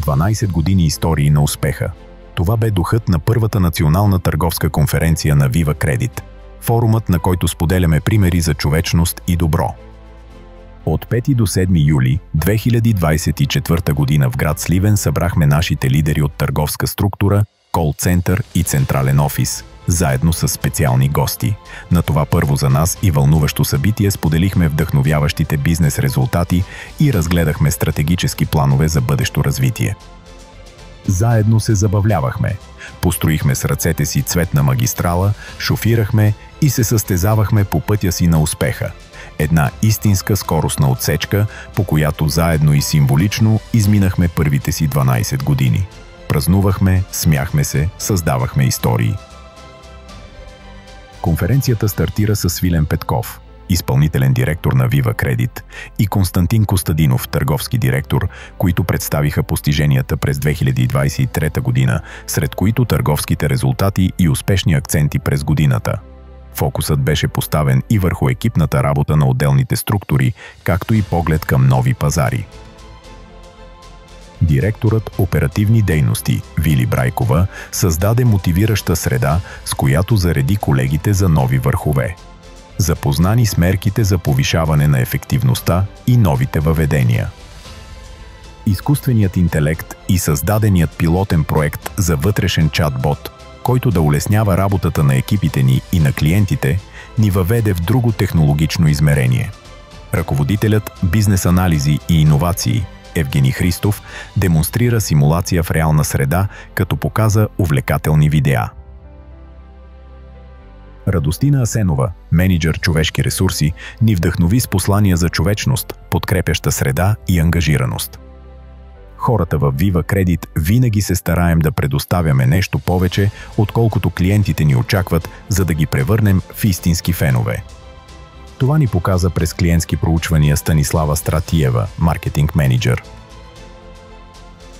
12 години истории на успеха. Това бе духът на първата национална търговска конференция на Viva Credit, форумът, на който споделяме примери за човечност и добро. От 5 до 7 юли 2024 година в град Сливен събрахме нашите лидери от търговска структура, кол-център и централен офис, заедно с специални гости. На това първо за нас и вълнуващо събитие споделихме вдъхновяващите бизнес резултати и разгледахме стратегически планове за бъдещо развитие. Заедно се забавлявахме. Построихме с ръцете си цветна магистрала, шофирахме и се състезавахме по пътя си на успеха. Една истинска скоростна отсечка, по която заедно и символично изминахме първите си 12 години. Празнувахме, смяхме се, създавахме истории. Конференцията стартира с Свилен Петков, изпълнителен директор на Viva Credit, и Константин Костадинов, търговски директор, които представиха постиженията през 2023 година, сред които търговските резултати и успешни акценти през годината. Фокусът беше поставен и върху екипната работа на отделните структури, както и поглед към нови пазари. Директорът оперативни дейности Вили Брайкова създаде мотивираща среда, с която зареди колегите за нови върхове. Запознани с мерките за повишаване на ефективността и новите въведения. Изкуственият интелект и създаденият пилотен проект за вътрешен чат-бот, който да улеснява работата на екипите ни и на клиентите, ни въведе в друго технологично измерение. Ръководителят бизнес анализи и иновации Евгений Христов демонстрира симулация в реална среда, като показа увлекателни видеа. Радостина Асенова, мениджър човешки ресурси, ни вдъхнови с послания за човечност, подкрепяща среда и ангажираност. Хората в Viva Credit винаги се стараем да предоставяме нещо повече, отколкото клиентите ни очакват, за да ги превърнем в истински фенове. Това ни показа през клиентски проучвания Станислава Стратиева, маркетинг менеджер.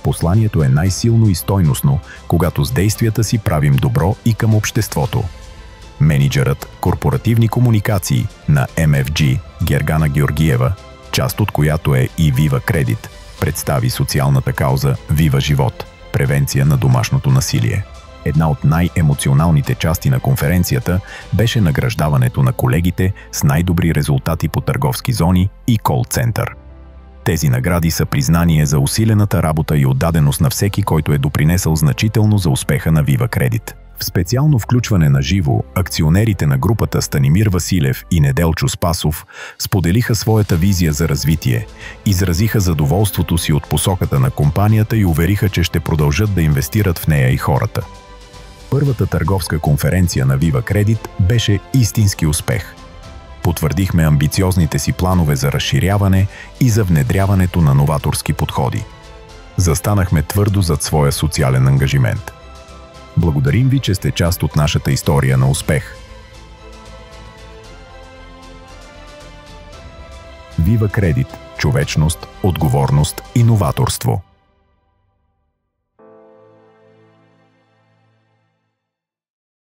Посланието е най-силно и стойностно, когато с действията си правим добро и към обществото. Менеджерът корпоративни комуникации на MFG Гергана Георгиева, част от която е и Viva Credit, представи социалната кауза Viva Живот – превенция на домашното насилие. Една от най-емоционалните части на конференцията беше награждаването на колегите с най-добри резултати по търговски зони и кол-център. Тези награди са признание за усилената работа и отдаденост на всеки, който е допринесъл значително за успеха на Viva Credit. В специално включване на живо, акционерите на групата Станимир Василев и Неделчо Спасов споделиха своята визия за развитие, изразиха задоволството си от посоката на компанията и увериха, че ще продължат да инвестират в нея и хората. Първата търговска конференция на Viva Credit беше истински успех. Потвърдихме амбициозните си планове за разширяване и за внедряването на новаторски подходи. Застанахме твърдо зад своя социален ангажимент. Благодарим ви, че сте част от нашата история на успех. Viva Credit – човечност, отговорност и новаторство.